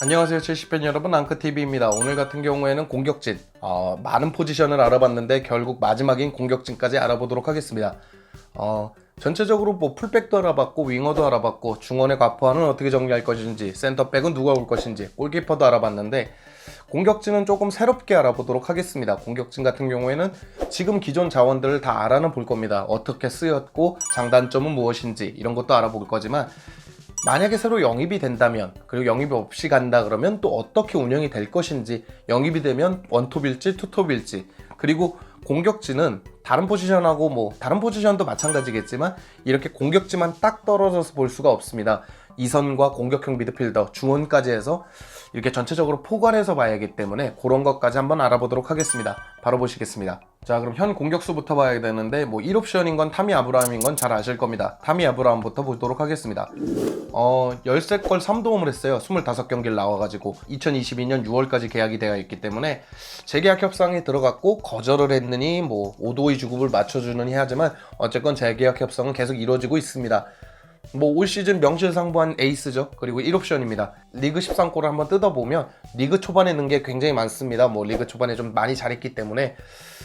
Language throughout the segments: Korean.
안녕하세요, 첼시팬 여러분, 앙크TV입니다. 오늘 같은 경우에는 공격진, 많은 포지션을 알아봤는데 결국 마지막인 공격진까지 알아보도록 하겠습니다. 전체적으로 뭐 풀백도 알아봤고 윙어도 알아봤고 중원의 과포화는 어떻게 정리할 것인지, 센터백은 누가 올 것인지, 골키퍼도 알아봤는데 공격진은 조금 새롭게 알아보도록 하겠습니다. 공격진 같은 경우에는 지금 기존 자원들을 다 알아는 볼 겁니다. 어떻게 쓰였고 장단점은 무엇인지 이런 것도 알아볼 거지만, 만약에 새로 영입이 된다면, 그리고 영입이 없이 간다 그러면 또 어떻게 운영이 될 것인지, 영입이 되면 원톱일지 투톱일지, 그리고 공격진은 다른 포지션하고 뭐 다른 포지션도 마찬가지겠지만 이렇게 공격진만 딱 떨어져서 볼 수가 없습니다. 이선과 공격형 미드필더, 중원까지 해서 이렇게 전체적으로 포괄해서 봐야 하기 때문에 그런 것까지 한번 알아보도록 하겠습니다. 바로 보시겠습니다. 자, 그럼 현 공격수부터 봐야 되는데, 뭐 1옵션인 건 타미 아브라함인 건 잘 아실 겁니다. 타미 아브라함부터 보도록 하겠습니다. 13골 3도움을 했어요. 25경기를 나와가지고 2022년 6월까지 계약이 되어 있기 때문에 재계약 협상에 들어갔고 거절을 했느니 뭐 오도의 주급을 맞춰주느니 하지만 어쨌건 재계약 협상은 계속 이루어지고 있습니다. 뭐 올 시즌 명실상부한 에이스죠. 그리고 1옵션입니다. 리그 13골을 한번 뜯어보면 리그 초반에 넣은 게 굉장히 많습니다. 뭐 리그 초반에 좀 많이 잘했기 때문에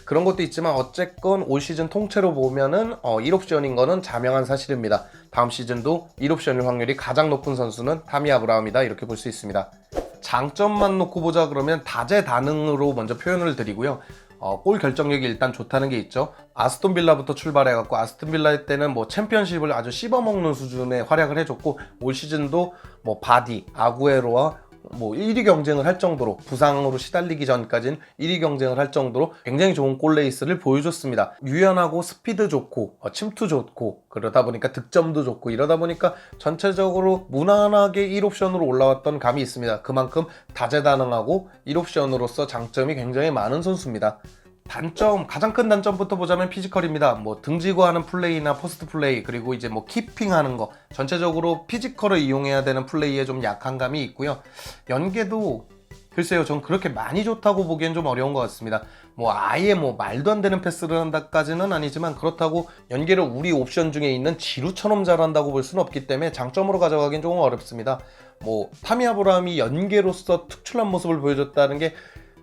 그런 것도 있지만 어쨌건 올 시즌 통째로 보면은 1옵션인 거는 자명한 사실입니다. 다음 시즌도 1옵션일 확률이 가장 높은 선수는 타미 아브라함이다, 이렇게 볼 수 있습니다. 장점만 놓고 보자 그러면 다재다능으로 먼저 표현을 드리고요. 골 결정력이 일단 좋다는 게 있죠. 아스톤 빌라부터 출발해갖고 아스톤 빌라 때는 뭐 챔피언십을 아주 씹어먹는 수준의 활약을 해줬고, 올 시즌도 뭐 바디, 아구에로와 뭐 1위 경쟁을 할 정도로, 부상으로 시달리기 전까지는 1위 경쟁을 할 정도로 굉장히 좋은 골레이스를 보여줬습니다. 유연하고 스피드 좋고 침투 좋고 그러다 보니까 득점도 좋고 이러다 보니까 전체적으로 무난하게 1옵션으로 올라왔던 감이 있습니다. 그만큼 다재다능하고 1옵션으로서 장점이 굉장히 많은 선수입니다. 단점, 가장 큰 단점부터 보자면 피지컬입니다. 뭐 등지고 하는 플레이나 포스트 플레이, 그리고 이제 뭐 키핑하는 거, 전체적으로 피지컬을 이용해야 되는 플레이에 좀 약한 감이 있고요. 연계도 글쎄요, 전 그렇게 많이 좋다고 보기엔 좀 어려운 것 같습니다. 뭐 아예 뭐 말도 안 되는 패스를 한다까지는 아니지만, 그렇다고 연계를 우리 옵션 중에 있는 지루처럼 잘한다고 볼 수는 없기 때문에 장점으로 가져가긴 조금 어렵습니다. 뭐 타미 아브라함이 연계로서 특출난 모습을 보여줬다는 게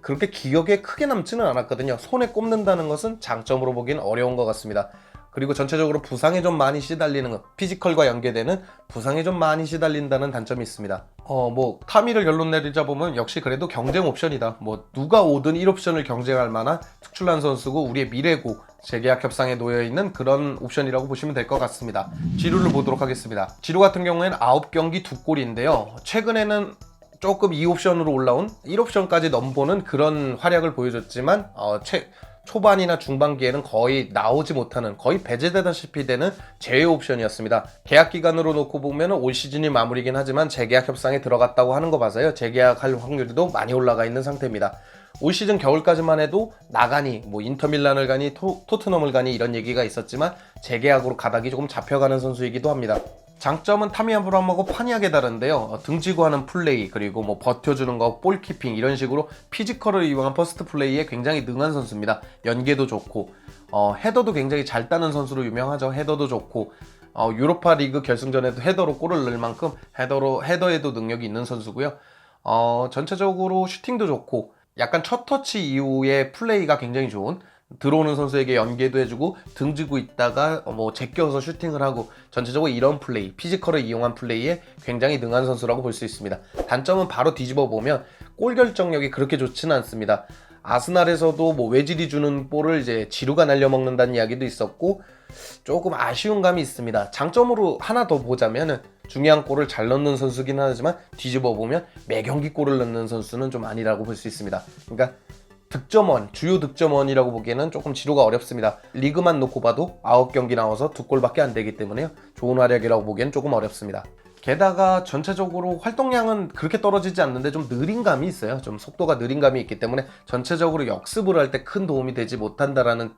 그렇게 기억에 크게 남지는 않았거든요. 손에 꼽는다는 것은 장점으로 보기엔 어려운 것 같습니다. 그리고 전체적으로 부상에 좀 많이 시달리는 것, 피지컬과 연계되는 부상에 좀 많이 시달린다는 단점이 있습니다. 뭐 타미를 결론 내리자 보면 역시 그래도 경쟁 옵션이다. 뭐 누가 오든 1옵션을 경쟁할 만한 특출난 선수고 우리의 미래고 재계약 협상에 놓여있는 그런 옵션이라고 보시면 될 것 같습니다. 지루를 보도록 하겠습니다. 지루 같은 경우에는 9경기 2골인데요. 최근에는 조금 2옵션으로 올라온 1옵션까지 넘보는 그런 활약을 보여줬지만 초반이나 중반기에는 거의 나오지 못하는, 거의 배제되다시피 되는 제외 옵션이었습니다. 계약 기간으로 놓고 보면 올 시즌이 마무리긴 하지만 재계약 협상에 들어갔다고 하는 거 봐서요, 재계약할 확률도 많이 올라가 있는 상태입니다. 올 시즌 겨울까지만 해도 나가니 뭐 인터밀란을 가니 토트넘을 가니 이런 얘기가 있었지만 재계약으로 가닥이 조금 잡혀가는 선수이기도 합니다. 장점은 타미 아브라함하고 판이하게 다른데요. 등지고 하는 플레이, 그리고 뭐 버텨주는 거, 볼키핑, 이런 식으로 피지컬을 이용한 퍼스트 플레이에 굉장히 능한 선수입니다. 연계도 좋고 헤더도 굉장히 잘 따는 선수로 유명하죠. 헤더도 좋고 유로파 리그 결승전에도 헤더로 골을 넣을 만큼 헤더에도 능력이 있는 선수고요. 전체적으로 슈팅도 좋고 약간 첫 터치 이후에 플레이가 굉장히 좋은, 들어오는 선수에게 연계도 해주고 등지고 있다가 뭐 제껴서 슈팅을 하고, 전체적으로 이런 플레이, 피지컬을 이용한 플레이에 굉장히 능한 선수라고 볼 수 있습니다. 단점은 바로 뒤집어 보면 골 결정력이 그렇게 좋지는 않습니다. 아스날에서도 뭐 외질이 주는 볼을 이제 지루가 날려먹는다는 이야기도 있었고 조금 아쉬운 감이 있습니다. 장점으로 하나 더 보자면은 중요한 골을 잘 넣는 선수긴 하지만 뒤집어 보면 매 경기 골을 넣는 선수는 좀 아니라고 볼 수 있습니다. 그러니까 득점원, 주요 득점원이라고 보기에는 조금 지루가 어렵습니다. 리그만 놓고 봐도 9경기 나와서 2골밖에 안 되기 때문에요, 좋은 활약이라고 보기엔 조금 어렵습니다. 게다가 전체적으로 활동량은 그렇게 떨어지지 않는데 좀 느린 감이 있어요. 좀 속도가 느린 감이 있기 때문에 전체적으로 역습을 할 때 큰 도움이 되지 못한다라는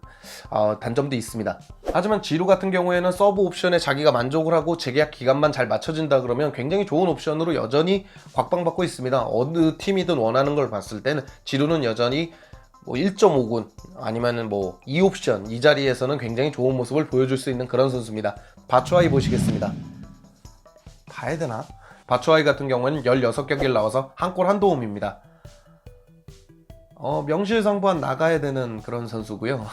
단점도 있습니다. 하지만 지루 같은 경우에는 서브 옵션에 자기가 만족을 하고 재계약 기간만 잘 맞춰진다 그러면 굉장히 좋은 옵션으로 여전히 곽방받고 있습니다. 어느 팀이든 원하는 걸 봤을 때는 지루는 여전히 뭐 1.5군 아니면은 뭐 2옵션 이 자리에서는 굉장히 좋은 모습을 보여줄 수 있는 그런 선수입니다. 바추아이 보시겠습니다. 봐야 되나? 바추아이 같은 경우에는 16경기를 나와서 한 골 한 도움입니다. 명실상부한 나가야 되는 그런 선수고요.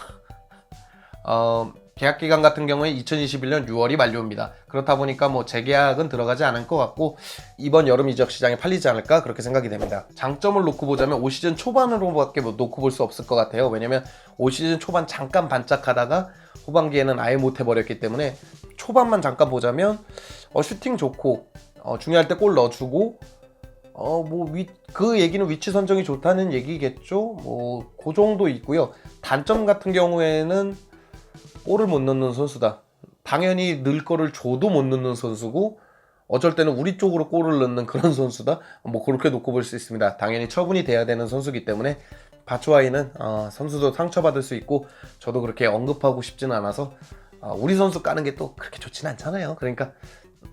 계약 기간 같은 경우에 2021년 6월이 만료입니다. 그렇다 보니까 뭐 재계약은 들어가지 않을 것 같고 이번 여름 이적 시장에 팔리지 않을까 그렇게 생각이 됩니다. 장점을 놓고 보자면 올 시즌 초반으로밖에 놓고 볼 수 없을 것 같아요. 왜냐면 올 시즌 초반 잠깐 반짝하다가 후반기에는 아예 못 해버렸기 때문에 초반만 잠깐 보자면 슈팅 좋고 중요할 때 골 넣어주고 그 얘기는 위치 선정이 좋다는 얘기겠죠. 그 정도 있고요. 단점 같은 경우에는 골을 못 넣는 선수다. 당연히 넣을 거를 줘도 못 넣는 선수고 어쩔 때는 우리 쪽으로 골을 넣는 그런 선수다. 그렇게 놓고 볼 수 있습니다. 당연히 처분이 돼야 되는 선수이기 때문에 바추아이는 선수도 상처받을 수 있고 저도 그렇게 언급하고 싶지는 않아서 우리 선수 까는 게 또 그렇게 좋지는 않잖아요. 그러니까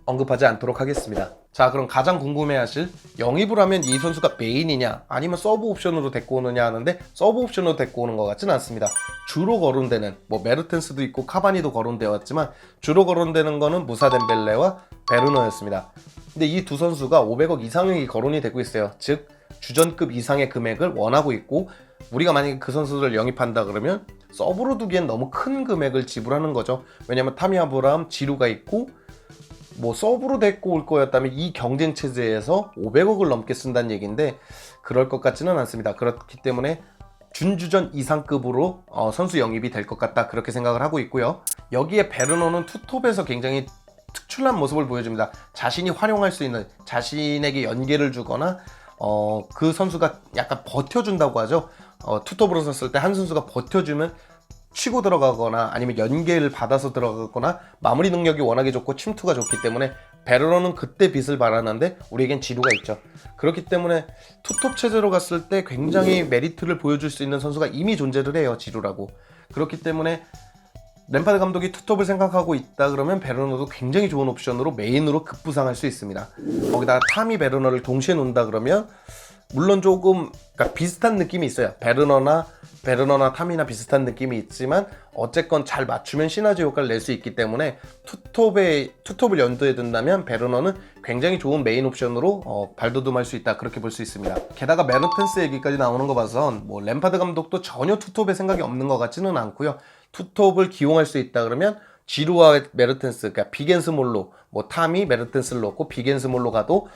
언급하지 않도록 하겠습니다. 자, 그럼 가장 궁금해하실 영입을 하면 이 선수가 메인이냐 아니면 서브 옵션으로 데리고 오느냐 하는데 서브 옵션으로 데리고 오는 것 같지는 않습니다. 주로 거론되는 메르텐스도 있고 카바니도 거론되어 왔지만 주로 거론되는 거는 무사 덴벨레와 베르너였습니다. 근데 이 두 선수가 500억 이상이 거론이 되고 있어요. 즉 주전급 이상의 금액을 원하고 있고 우리가 만약에 그 선수를 영입한다 그러면 서브로 두기엔 너무 큰 금액을 지불하는 거죠. 왜냐면 타미 아브라함, 지루가 있고 서브로 데리고 올 거였다면 이 경쟁 체제에서 500억을 넘게 쓴다는 얘기인데 그럴 것 같지는 않습니다. 그렇기 때문에 준주전 이상급으로 선수 영입이 될 것 같다 그렇게 생각을 하고 있고요. 여기에 베르너는 투톱에서 굉장히 특출난 모습을 보여줍니다. 자신이 활용할 수 있는 자신에게 연계를 주거나 그 선수가 약간 버텨준다고 하죠. 투톱으로 섰을 때 한 선수가 버텨주면 치고 들어가거나 아니면 연계를 받아서 들어가거나 마무리 능력이 워낙에 좋고 침투가 좋기 때문에 베르너는 그때 빛을 발하는데 우리에겐 지루가 있죠. 그렇기 때문에 투톱 체제로 갔을 때 굉장히 메리트를 보여줄 수 있는 선수가 이미 존재를 해요. 지루라고. 그렇기 때문에 램파드 감독이 투톱을 생각하고 있다 그러면 베르너도 굉장히 좋은 옵션으로 메인으로 급부상할 수 있습니다. 거기다가 타미 베르너를 동시에 놓는다 그러면 물론 조금 비슷한 느낌이 있어요. 베르너나 타미나 비슷한 느낌이 있지만 어쨌건 잘 맞추면 시너지 효과를 낼 수 있기 때문에 투톱을 염두에 둔다면 베르너는 굉장히 좋은 메인 옵션으로 발돋움할 수 있다 그렇게 볼 수 있습니다. 게다가 메르텐스 얘기까지 나오는 거 봐선 램파드 감독도 전혀 투톱에 생각이 없는 것 같지는 않고요. 투톱을 기용할 수 있다 그러면 지루와 메르텐스, 그러니까 빅앤스몰로 타미, 메르텐스를 넣고 빅앤스몰로 가도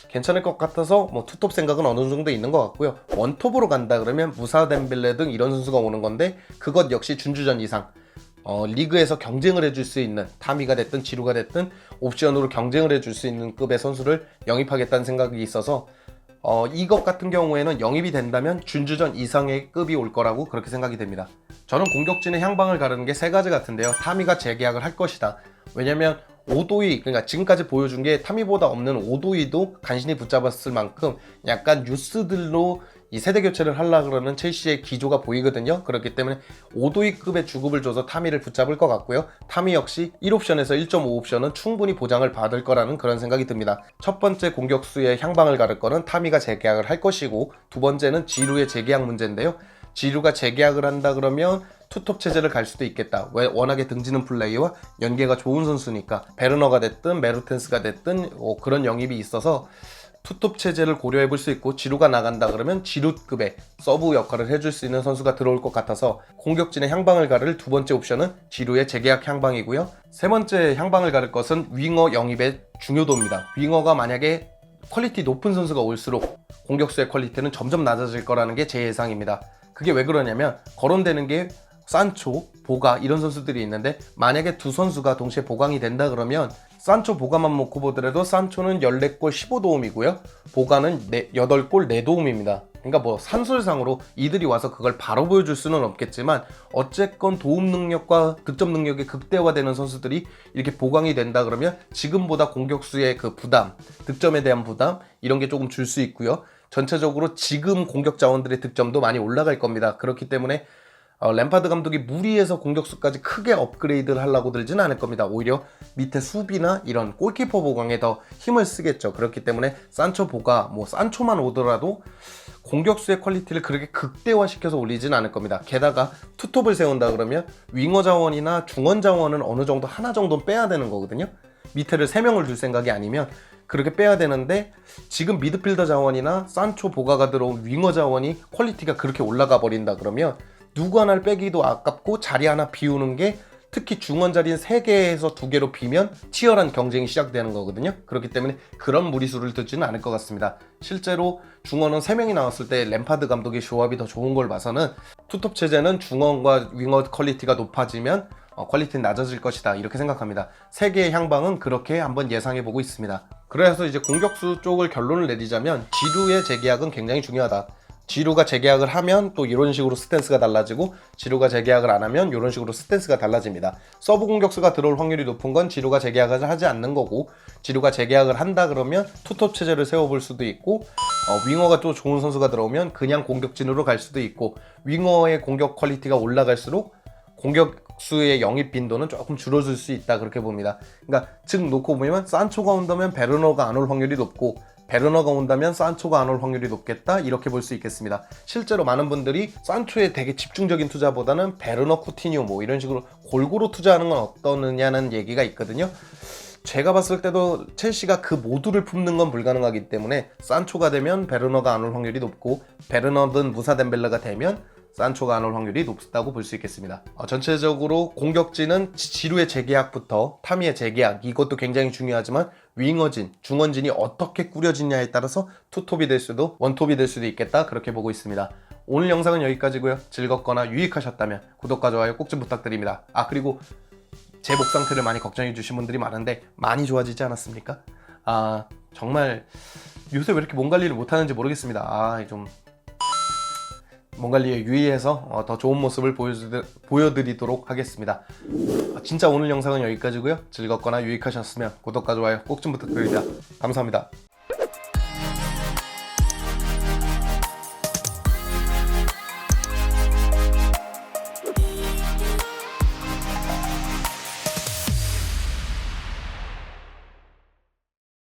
괜찮을 것 같아서 투톱 생각은 어느 정도 있는 것 같고요. 원톱으로 간다 그러면 무사 덴벨레 등 이런 선수가 오는 건데 그것 역시 준주전 이상 리그에서 경쟁을 해줄 수 있는 타미가 됐든 지루가 됐든 옵션으로 경쟁을 해줄 수 있는 급의 선수를 영입하겠다는 생각이 있어서 이것 같은 경우에는 영입이 된다면 준주전 이상의 급이 올 거라고 그렇게 생각이 됩니다. 저는 공격진의 향방을 가르는 게 세 가지 같은데요. 타미가 재계약을 할 것이다. 왜냐면 오도이, 그러니까 지금까지 보여준 게 타미보다 없는 오도이도 간신히 붙잡았을 만큼 약간 뉴스들로 이 세대 교체를 하려고 그러는 첼시의 기조가 보이거든요. 그렇기 때문에 오도이급의 주급을 줘서 타미를 붙잡을 것 같고요. 타미 역시 1옵션에서 1.5옵션은 충분히 보장을 받을 거라는 그런 생각이 듭니다. 첫 번째 공격수의 향방을 가를 거는 타미가 재계약을 할 것이고 두 번째는 지루의 재계약 문제인데요. 지루가 재계약을 한다 그러면 투톱 체제를 갈 수도 있겠다. 왜? 워낙에 등지는 플레이와 연계가 좋은 선수니까 베르너가 됐든 메르텐스가 됐든 그런 영입이 있어서 투톱 체제를 고려해 볼 수 있고 지루가 나간다 그러면 지루급의 서브 역할을 해줄 수 있는 선수가 들어올 것 같아서 공격진의 향방을 가를 두 번째 옵션은 지루의 재계약 향방이고요. 세 번째 향방을 가를 것은 윙어 영입의 중요도입니다. 윙어가 만약에 퀄리티 높은 선수가 올수록 공격수의 퀄리티는 점점 낮아질 거라는 게 제 예상입니다. 그게 왜 그러냐면 거론되는 게 산초, 보가 이런 선수들이 있는데 만약에 두 선수가 동시에 보강이 된다 그러면 산초, 보가만 놓고 보더라도 산초는 14골 15도움이고요. 보가는 8골 4도움입니다. 그러니까 산술상으로 이들이 와서 그걸 바로 보여줄 수는 없겠지만 어쨌건 도움 능력과 득점 능력이 극대화되는 선수들이 이렇게 보강이 된다 그러면 지금보다 공격수의 그 부담, 득점에 대한 부담 이런 게 조금 줄 수 있고요. 전체적으로 지금 공격 자원들의 득점도 많이 올라갈 겁니다. 그렇기 때문에 램파드 감독이 무리해서 공격수까지 크게 업그레이드를 하려고 들지는 않을 겁니다. 오히려 밑에 수비나 이런 골키퍼 보강에 더 힘을 쓰겠죠. 그렇기 때문에 산초 보가 산초만 오더라도 공격수의 퀄리티를 그렇게 극대화시켜서 올리지는 않을 겁니다. 게다가 투톱을 세운다 그러면 윙어 자원이나 중원 자원은 어느 정도 하나 정도는 빼야 되는 거거든요. 밑에를 3명을 둘 생각이 아니면 그렇게 빼야 되는데 지금 미드필더 자원이나 산초 보가가 들어온 윙어 자원이 퀄리티가 그렇게 올라가 버린다 그러면 누구 하나를 빼기도 아깝고 자리 하나 비우는 게 특히 중원 자리는 3개에서 2개로 비면 치열한 경쟁이 시작되는 거거든요. 그렇기 때문에 그런 무리수를 듣지는 않을 것 같습니다. 실제로 중원은 3명이 나왔을 때 램파드 감독의 조합이 더 좋은 걸 봐서는 투톱 체제는 중원과 윙어 퀄리티가 높아지면 퀄리티는 낮아질 것이다 이렇게 생각합니다. 3개의 향방은 그렇게 한번 예상해보고 있습니다. 그래서 이제 공격수 쪽을 결론을 내리자면 지루의 재계약은 굉장히 중요하다. 지루가 재계약을 하면 또 이런 식으로 스탠스가 달라지고 지루가 재계약을 안 하면 이런 식으로 스탠스가 달라집니다. 서브 공격수가 들어올 확률이 높은 건 지루가 재계약을 하지 않는 거고 지루가 재계약을 한다 그러면 투톱 체제를 세워볼 수도 있고 윙어가 또 좋은 선수가 들어오면 그냥 공격진으로 갈 수도 있고 윙어의 공격 퀄리티가 올라갈수록 공격수의 영입 빈도는 조금 줄어들 수 있다 그렇게 봅니다. 그러니까 즉 놓고 보면 산초가 온다면 베르너가 안 올 확률이 높고 베르너가 온다면 산초가 안 올 확률이 높겠다 이렇게 볼 수 있겠습니다. 실제로 많은 분들이 산초에 되게 집중적인 투자보다는 베르너, 쿠티뉴 뭐 이런 식으로 골고루 투자하는 건 어떠느냐는 얘기가 있거든요. 제가 봤을 때도 첼시가 그 모두를 품는 건 불가능하기 때문에 산초가 되면 베르너가 안 올 확률이 높고 베르너든 무사 덴벨레가 되면 산초가 안 올 확률이 높다고 볼 수 있겠습니다. 전체적으로 공격진은 지루의 재계약부터 타미의 재계약 이것도 굉장히 중요하지만 윙어진, 중원진이 어떻게 꾸려지냐에 따라서 투톱이 될 수도 원톱이 될 수도 있겠다 그렇게 보고 있습니다. 오늘 영상은 여기까지고요. 즐겁거나 유익하셨다면 구독과 좋아요 꼭 좀 부탁드립니다. 그리고 제 목 상태를 많이 걱정해 주신 분들이 많은데 많이 좋아지지 않았습니까? 정말 요새 왜 이렇게 몸 관리를 못하는지 모르겠습니다. 좀 몸 관리에 유의해서 더 좋은 모습을 보여드리도록 하겠습니다. 진짜 오늘 영상은 여기까지고요. 즐겁거나 유익하셨으면 구독과 좋아요 꼭 좀 부탁드립니다. 감사합니다.